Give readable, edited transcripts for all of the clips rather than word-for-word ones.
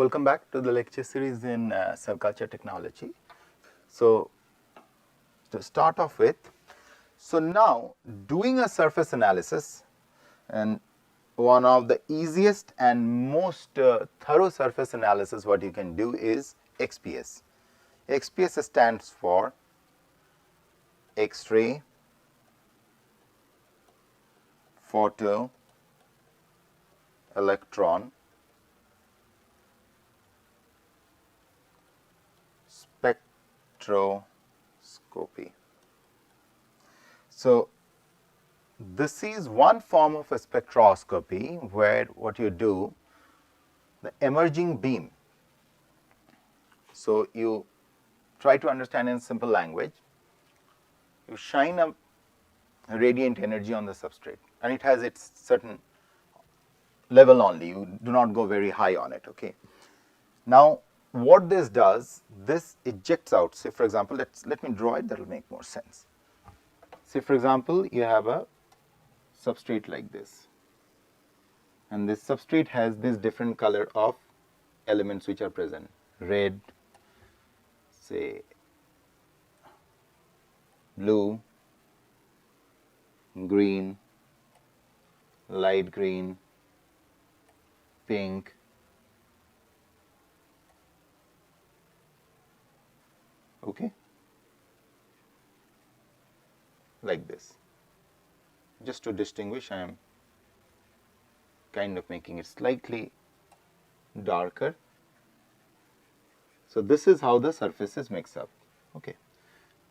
welcome back to the lecture series in cell culture technology. So, to start off with, so now doing a surface analysis, and one of the easiest and most thorough surface analysis what you can do is XPS. XPS stands for X-ray, photo, electron, spectroscopy. So, this is one form of a spectroscopy where what you do, the emerging beam. So, you try to understand in simple language, you shine a radiant energy on the substrate and it has its certain level only, you do not go very high on it. Okay. Now, what this does, this ejects out, say for example, let me draw it, that will make more sense. Say for example, you have a substrate like this, and this substrate has this different color of elements which are present, red, say blue, green, light green, pink, okay, like this. Just to distinguish, I am kind of making it slightly darker. So, this is how the surfaces mix up. Okay.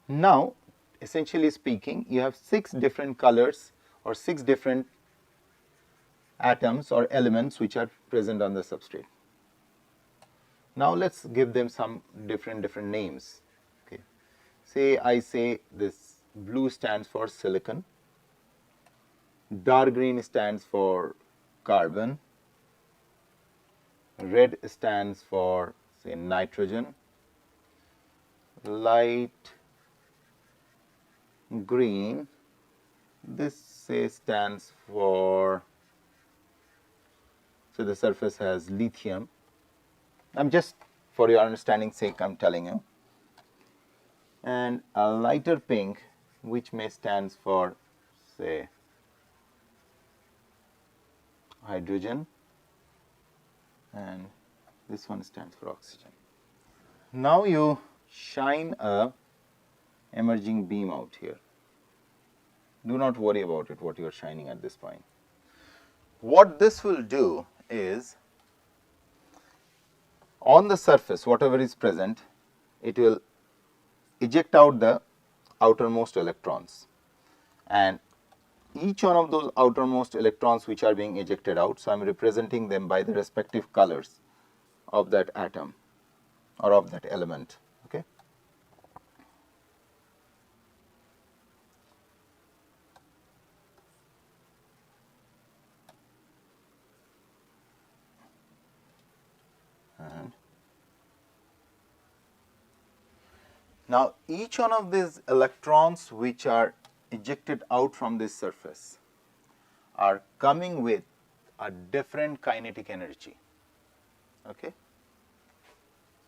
Now, essentially speaking, you have 6 different colors or 6 different atoms or elements which are present on the substrate. Now, let us give them some different names. Okay. Say I say this blue stands for silicon, dark green stands for carbon, red stands for say nitrogen, light green, this say stands for, so the surface has lithium. I am just for your understanding sake I am telling you, and a lighter pink which may stands for say hydrogen, and this one stands for oxygen. Now, you shine a emerging beam out here. Do not worry about it, what you are shining at this point. What this will do is, on the surface whatever is present, it will eject out the outermost electrons, and each one of those outermost electrons which are being ejected out, so I am representing them by the respective colors of that atom or of that element. Okay. And now, each one of these electrons which are ejected out from this surface are coming with a different kinetic energy. Okay.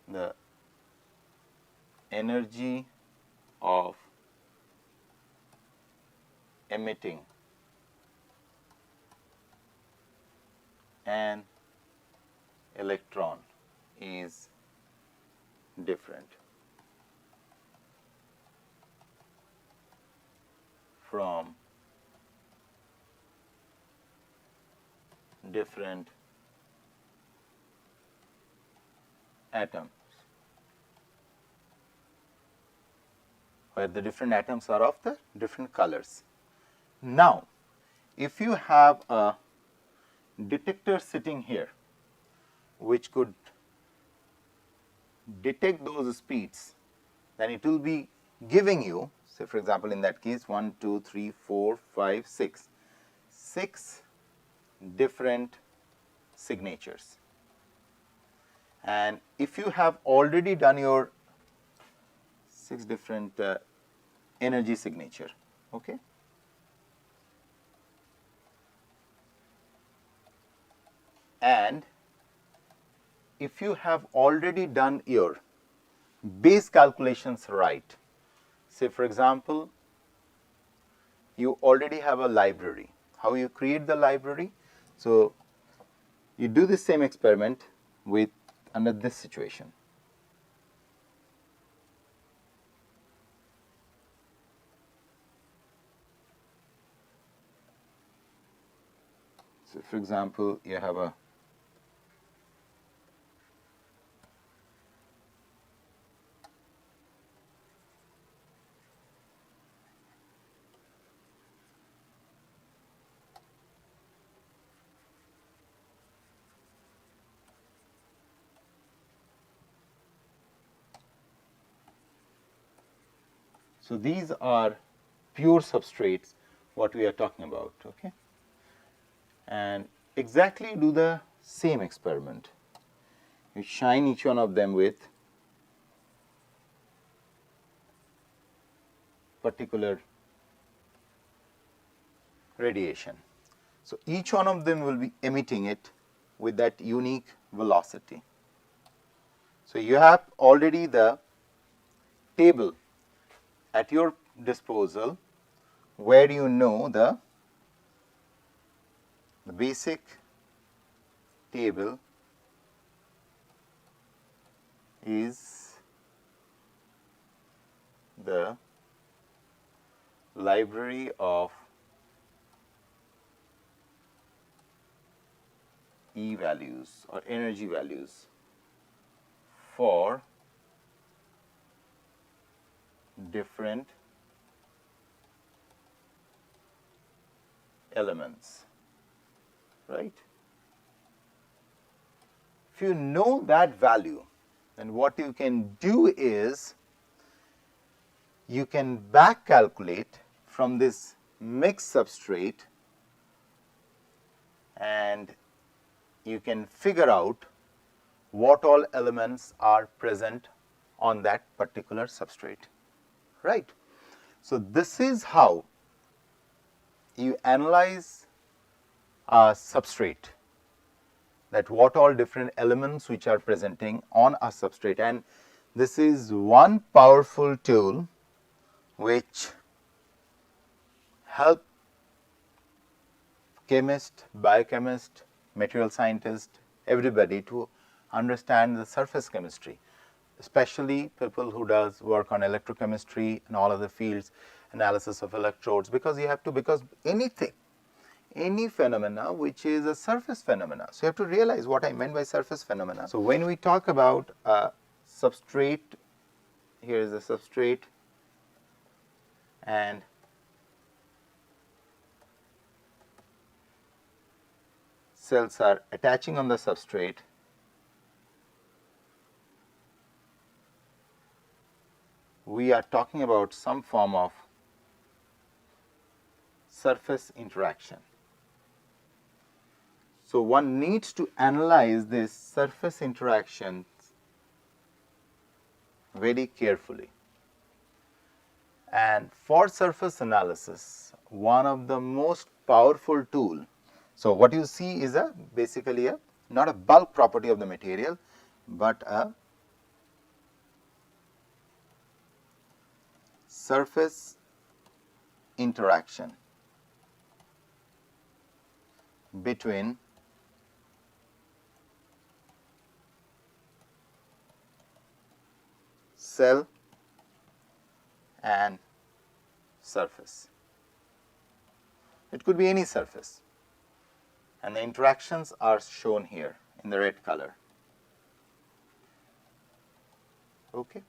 The energy of emitting an electron is different from different atoms, where the different atoms are of the different colors. Now, if you have a detector sitting here which could detect those speeds, then it will be giving you, say for example, in that case 1, 2, 3, 4, 5, 6, 6 different signatures. And if you have already done your 6 different energy signature, okay, and if you have already done your base calculations right, say for example, you already have a library. How you create the library? So you do the same experiment with under this situation. So for example, you have a so these are pure substrates what we are talking about, okay? And exactly do the same experiment. You shine each one of them with particular radiation. So each one of them will be emitting it with that unique velocity. So you have already the table at your disposal where you know the basic table is the library of E values or energy values for different elements, right? If you know that value, then what you can do is you can back calculate from this mixed substrate and you can figure out what all elements are present on that particular substrate, right? So this is how you analyze a substrate, that what all different elements which are presenting on a substrate, and this is one powerful tool which help chemist, biochemist, material scientist, everybody to understand the surface chemistry, especially people who does work on electrochemistry and all other fields, analysis of electrodes, because you have to, because anything, any phenomena which is a surface phenomena. So you have to realize what I meant by surface phenomena. So when we talk about a substrate, here is the substrate and cells are attaching on the substrate, we are talking about some form of surface interaction. So one needs to analyze this surface interactions very carefully. And for surface analysis, one of the most powerful tool, so what you see is basically not a bulk property of the material, but a surface interaction between cell and surface. It could be any surface, and the interactions are shown here in the red color. Okay.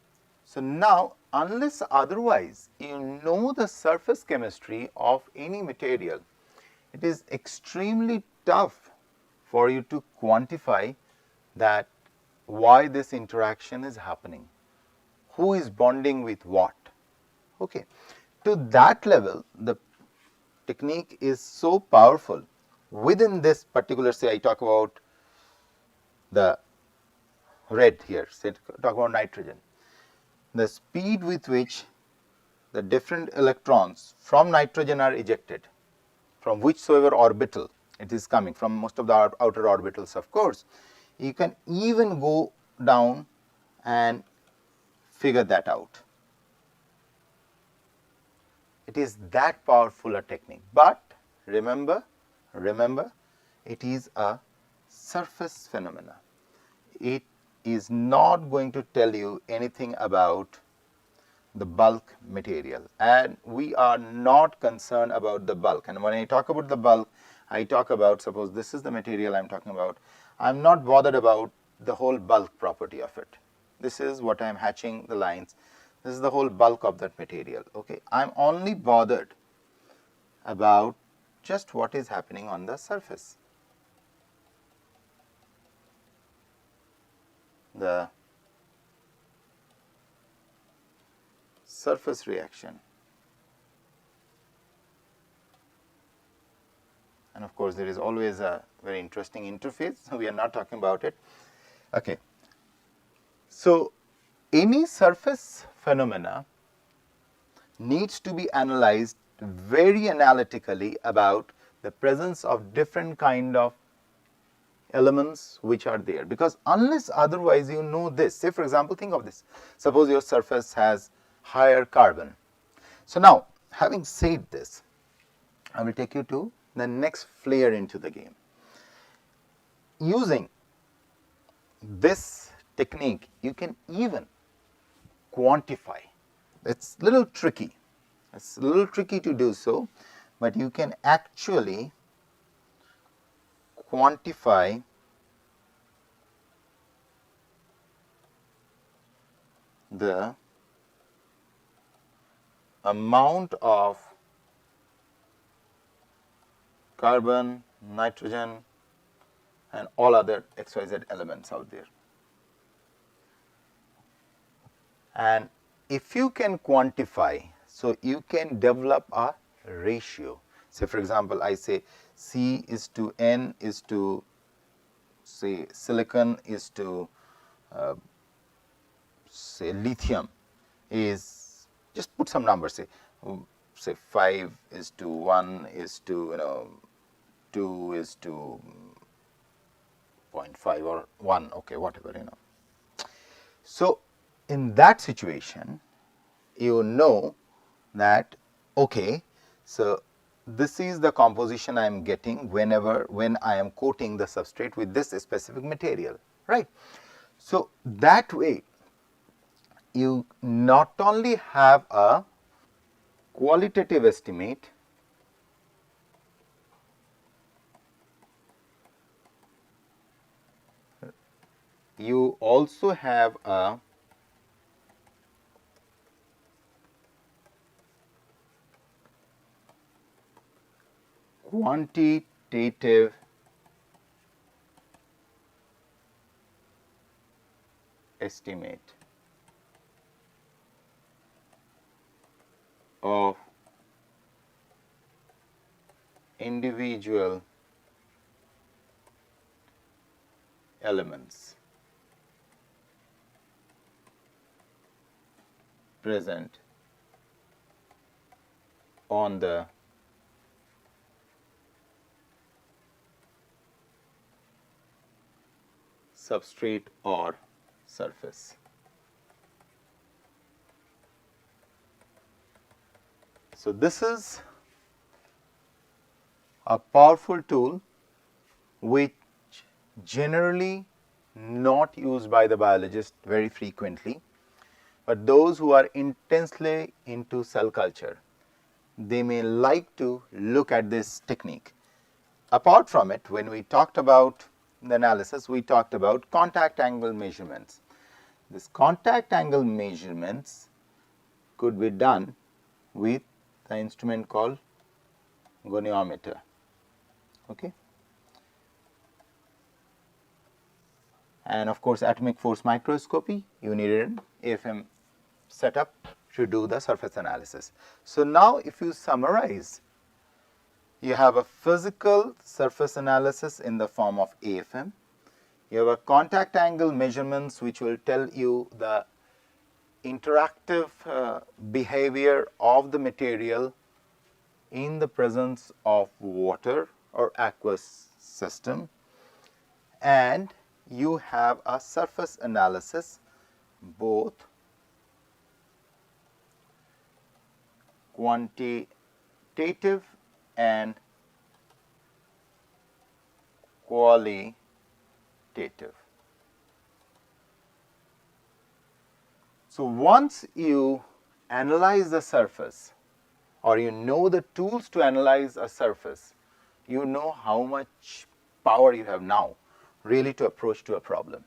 So now, unless otherwise you know the surface chemistry of any material, it is extremely tough for you to quantify that why this interaction is happening, who is bonding with what. Okay. To that level, the technique is so powerful. Within this particular, say I talk about the red here, say talk about nitrogen, the speed with which the different electrons from nitrogen are ejected, from whichsoever orbital it is coming, from most of the outer orbitals of course, You can even go down and figure that out. It is that powerful a technique, but remember, it is a surface phenomena. It is not going to tell you anything about the bulk material, and we are not concerned about the bulk. And when I talk about the bulk, I talk about, suppose this is the material I am talking about, I am not bothered about the whole bulk property of it. This is what I am hatching the lines. This is the whole bulk of that material. Okay, I am only bothered about just what is happening on the surface. The surface reaction. And of course, there is always a very interesting interface, so we are not talking about it. Okay. So, any surface phenomena needs to be analyzed very analytically about the presence of different kind of elements which are there, because unless otherwise you know this, say for example, think of this, suppose your surface has higher carbon. So, now having said this, I will take you to the next flair into the game. Using this technique, you can even quantify. It's a little tricky. It's a little tricky to do so, but you can actually quantify the amount of carbon, nitrogen, and all other XYZ elements out there. And if you can quantify, so you can develop a ratio. Say for example, I say C is to N is to, say, silicon is to say lithium is, just put some numbers, say 5 is to 1 is to 2 is to 0.5 or 1, okay, whatever. So, in that situation, you know that, okay, so this is the composition I am getting when I am coating the substrate with this specific material, right. So, that way you not only have a qualitative estimate, you also have a quantitative estimate of individual elements present on the substrate or surface. So, this is a powerful tool which generally not used by the biologist very frequently, but those who are intensely into cell culture, they may like to look at this technique. Apart from it, when we talked about the analysis, we talked about contact angle measurements. This contact angle measurements could be done with the instrument called goniometer. Okay. And of course, atomic force microscopy, you needed an AFM setup to do the surface analysis. So, now if you summarize, you have a physical surface analysis in the form of AFM, you have a contact angle measurements which will tell you the interactive behavior of the material in the presence of water or aqueous system, and you have a surface analysis, both quantitative and qualitative. So once you analyze the surface, or you know the tools to analyze a surface, you know how much power you have now really to approach to a problem.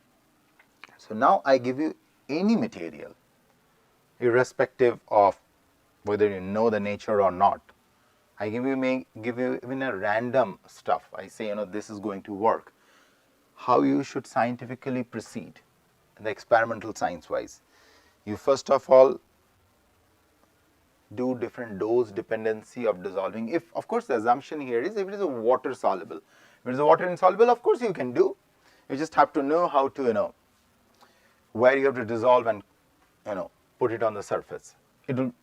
So now I give you any material, irrespective of whether you know the nature or not. I may give you even a random stuff. I say, this is going to work. How you should scientifically proceed, the experimental science wise. You first of all do different dose dependency of dissolving. If, of course, the assumption here is if it is a water soluble. If it is a water insoluble, of course you can do. You just have to know how to, where you have to dissolve and, put it on the surface.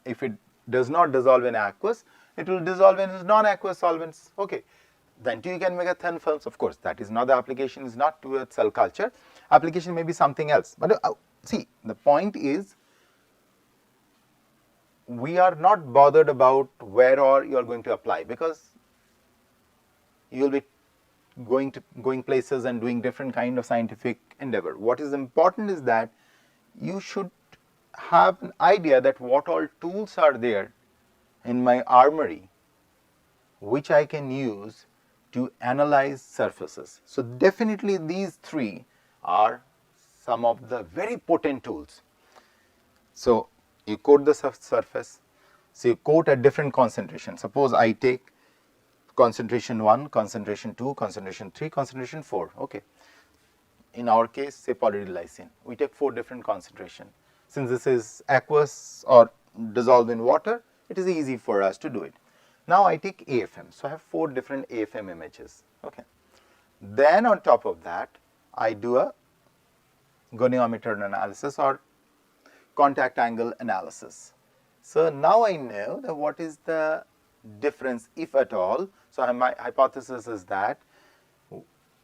If it does not dissolve in aqueous, it will dissolve in non-aqueous solvents. Okay. Then too you can make a thin films. Of course, that is not the application, is not towards cell culture. Application may be something else. But see, the point is, we are not bothered about where or you are going to apply, because you will be going places and doing different kind of scientific endeavor. What is important is that you should have an idea that what all tools are there in my armory which I can use to analyze surfaces. So definitely these three are some of the very potent tools. So you coat the surface, so you coat at different concentrations. Suppose I take concentration 1, concentration 2, concentration 3, concentration 4. Okay. In our case, say polydyl lysine, we take 4 different concentrations. Since this is aqueous or dissolved in water, it is easy for us to do it. Now I take AFM, so I have 4 different AFM images. Okay. Then on top of that, I do a goniometer analysis or contact angle analysis. So now I know that what is the difference, if at all. So my hypothesis is that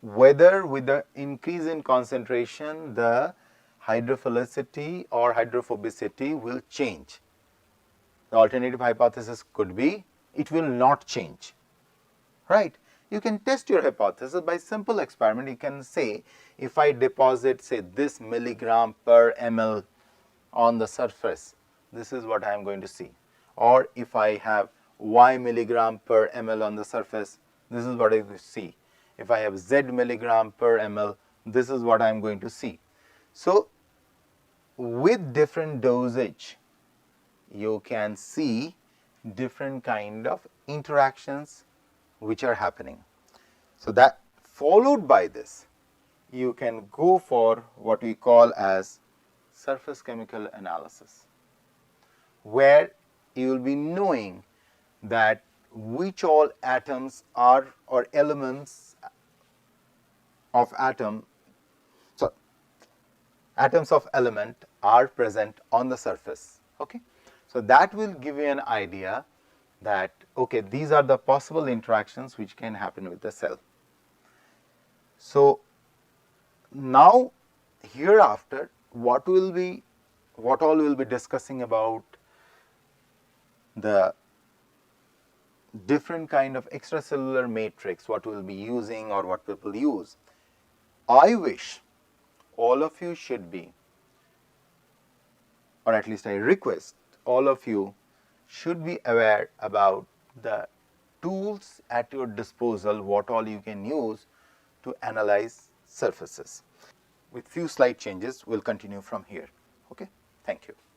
whether with the increase in concentration, the hydrophilicity or hydrophobicity will change. The alternative hypothesis could be it will not change, right? You can test your hypothesis by simple experiment. You can say, if I deposit, say, this milligram per ml on the surface, this is what I am going to see. Or if I have y milligram per ml on the surface, this is what I will see. If I have z milligram per ml, this is what I am going to see. So with different dosage, you can see different kind of interactions which are happening. So that followed by this, you can go for what we call as surface chemical analysis, where you will be knowing that which all atoms are or elements of atom, so atoms of element are present on the surface. Okay. So that will give you an idea that, okay, these are the possible interactions which can happen with the cell. So now hereafter, what all will be discussing about the different kind of extracellular matrix, what we will be using or what people use. I wish all of you should be, or at least I request all of you should be aware about the tools at your disposal, what all you can use to analyze surfaces. With few slight changes, we'll continue from here. Okay, thank you.